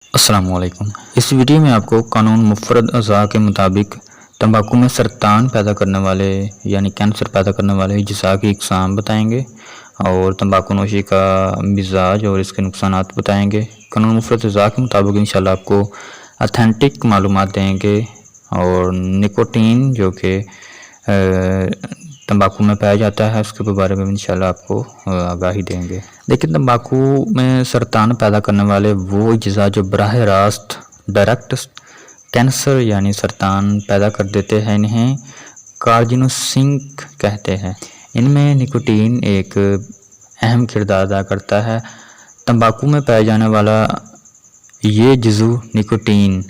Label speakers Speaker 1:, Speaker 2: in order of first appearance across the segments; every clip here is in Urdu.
Speaker 1: السلام علیکم۔ اس ویڈیو میں آپ کو قانون مفرد اعضاء کے مطابق تمباکو میں سرطان پیدا کرنے والے یعنی کینسر پیدا کرنے والے اجزاء کی اقسام بتائیں گے اور تمباکو نوشی کا مزاج اور اس کے نقصانات بتائیں گے۔ قانون مفرد اعضاء کے مطابق انشاءاللہ آپ کو اتھینٹک معلومات دیں گے اور نکوٹین جو کہ تمباکو میں پایا جاتا ہے اس کے بارے میں انشاءاللہ آپ کو آگاہی دیں گے۔ لیکن تمباکو میں سرطان پیدا کرنے والے وہ اجزاء جو براہ راست ڈائریکٹ کینسر یعنی سرطان پیدا کر دیتے ہیں انہیں کارجینوسنک کہتے ہیں۔ ان میں نکوٹین ایک اہم کردار ادا کرتا ہے۔ تمباکو میں پایا جانے والا یہ جزو نکوٹین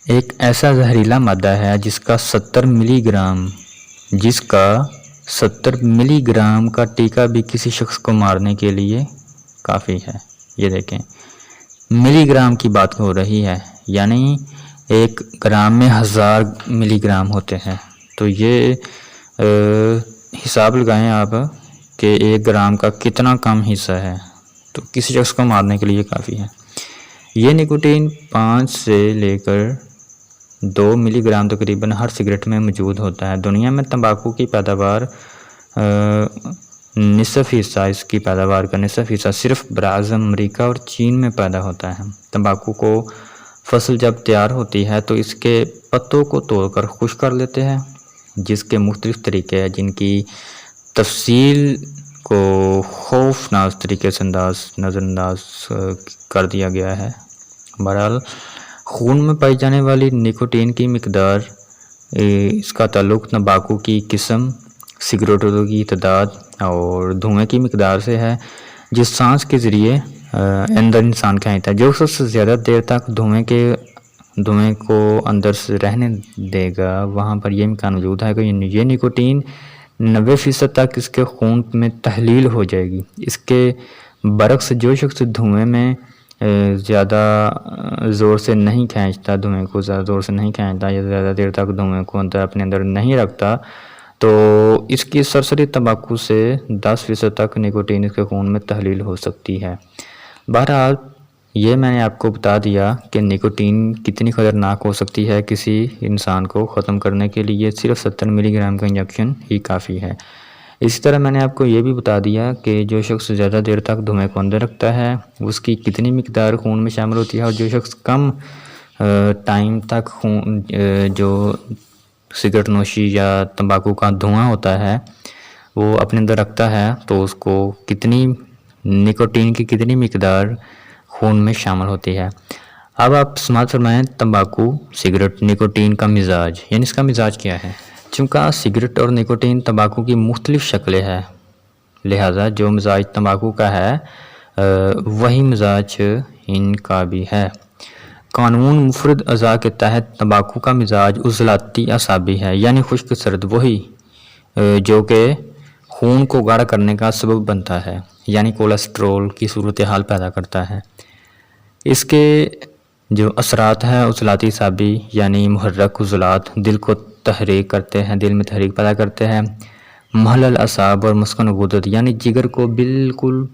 Speaker 1: ایک ایسا زہریلا مادہ ہے جس کا 70 ملی گرام کا ٹیکہ بھی کسی شخص کو مارنے کے لیے کافی ہے۔ یہ دیکھیں ملی گرام کی بات ہو رہی ہے، یعنی 1 گرام میں 1000 ملی گرام ہوتے ہیں۔ تو یہ حساب لگائیں آپ کہ 1 گرام کا کتنا کم حصہ ہے، تو کسی شخص کو مارنے کے لیے کافی ہے۔ یہ نکوٹین 5 سے لے کر 2 ملی گرام تقریباً ہر سگریٹ میں موجود ہوتا ہے۔ دنیا میں تمباکو کی پیداوار نصف حصہ اس کی پیداوار کا نصف حصہ صرف براعظم امریکہ اور چین میں پیدا ہوتا ہے۔ تمباکو کو فصل جب تیار ہوتی ہے تو اس کے پتوں کو توڑ کر خشک کر لیتے ہیں، جس کے مختلف طریقے ہیں جن کی تفصیل کو خوفناک طریقے سے نظر انداز کر دیا گیا ہے۔ بہرحال خون میں پائی جانے والی نکوٹین کی مقدار اس کا تعلق تمباکو کی قسم، سگریٹوں کی تعداد اور دھوئیں کی مقدار سے ہے جس سانس کے ذریعے اندر انسان کھینچتا ہے۔ جو شخص زیادہ دیر تک دھوئیں کو اندر سے رہنے دے گا وہاں پر یہ امکان موجود ہے کہ یہ نکوٹین 90% تک اس کے خون میں تحلیل ہو جائے گی۔ اس کے برعکس جو شخص دھوئیں میں زیادہ زور سے نہیں کھینچتا، دھوئیں کو زیادہ زور سے نہیں کھینچتا یا زیادہ دیر تک دھوئیں کو اپنے اندر نہیں رکھتا، تو اس کی سرسری تمباکو سے 10% تک نکوٹین اس کے خون میں تحلیل ہو سکتی ہے۔ بہرحال یہ میں نے آپ کو بتا دیا کہ نکوٹین کتنی خطرناک ہو سکتی ہے۔ کسی انسان کو ختم کرنے کے لیے صرف 70 ملی گرام کا انجیکشن ہی کافی ہے۔ اسی طرح میں نے آپ کو یہ بھی بتا دیا کہ جو شخص زیادہ دیر تک دھوئیں کو اندر رکھتا ہے اس کی کتنی مقدار خون میں شامل ہوتی ہے، اور جو شخص کم ٹائم تک جو سگریٹ نوشی یا تمباکو کا دھواں ہوتا ہے وہ اپنے اندر رکھتا ہے تو اس کو کتنی نکوٹین کی کتنی مقدار خون میں شامل ہوتی ہے۔ اب آپ سماعت فرمائیں تمباکو، سگریٹ، نکوٹین کا مزاج، یعنی اس کا مزاج کیا ہے۔ چونکہ سگریٹ اور نکوٹین تمباکو کی مختلف شکلیں ہیں، لہٰذا جو مزاج تمباکو کا ہے وہی مزاج ان کا بھی ہے۔ قانون مفرد اعضاء کے تحت تمباکو کا مزاج عضلاتی اعصابی ہے، یعنی خشک سرد، وہی جو کہ خون کو گاڑھا کرنے کا سبب بنتا ہے، یعنی کولیسٹرول کی صورتحال پیدا کرتا ہے۔ اس کے جو اثرات ہیں عضلاتی اعصابی یعنی محرک عضلات دل کو تحریک کرتے ہیں، دل میں تحریک پیدا کرتے ہیں۔ محلل اعصاب اور مسکن غدد یعنی جگر کو بالکل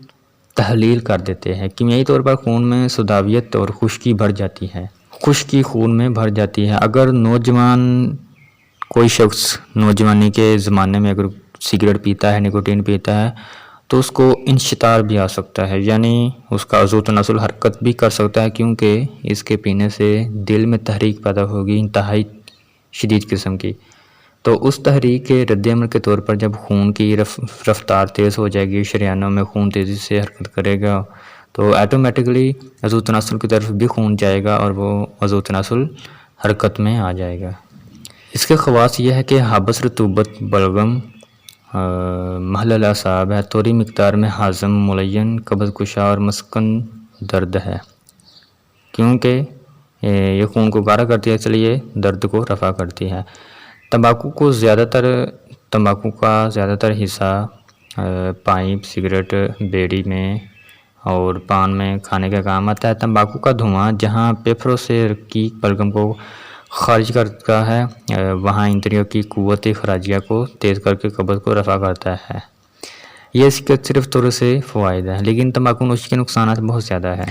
Speaker 1: تحلیل کر دیتے ہیں۔ کیمیائی طور پر خون میں سوداویت اور خشکی بڑھ جاتی ہے، خشکی خون میں بڑھ جاتی ہے۔ اگر کوئی شخص نوجوانی کے زمانے میں اگر سگریٹ پیتا ہے، نکوٹین پیتا ہے تو اس کو انشطار بھی آ سکتا ہے، یعنی اس کا عضو تناسل حرکت بھی کر سکتا ہے، کیونکہ اس کے پینے سے دل میں تحریک پیدا ہوگی انتہائی شدید قسم کی۔ تو اس تحریک کے رد عمل کے طور پر جب خون کی رفتار تیز ہو جائے گی، شریانوں میں خون تیزی سے حرکت کرے گا تو ایٹومیٹکلی عضو تناسل کی طرف بھی خون جائے گا اور وہ عضو تناسل حرکت میں آ جائے گا۔ اس کے خواص یہ ہے کہ حابس رطوبت، بلغم، محلل اعصاب ہے، تھوڑی مقدار میں ہاضم، ملین، قبض کشا اور مسکن درد ہے، کیونکہ یہ خون کو گاڑھا کرتی ہے اس لیے درد کو رفع کرتی ہے۔ تمباکو کا زیادہ تر حصہ پائپ، سگریٹ، بیڑی میں اور پان میں کھانے کا کام آتا ہے۔ تمباکو کا دھواں جہاں پیپھروں سے رقیق بلغم کو خارج کرتا ہے وہاں اندریوں کی قوت خراجیہ کو تیز کر کے قبض کو رفع کرتا ہے۔ یہ اس کے صرف تھوڑے سے فوائد ہیں، لیکن تمباکو نوشی کے نقصانات بہت زیادہ ہیں۔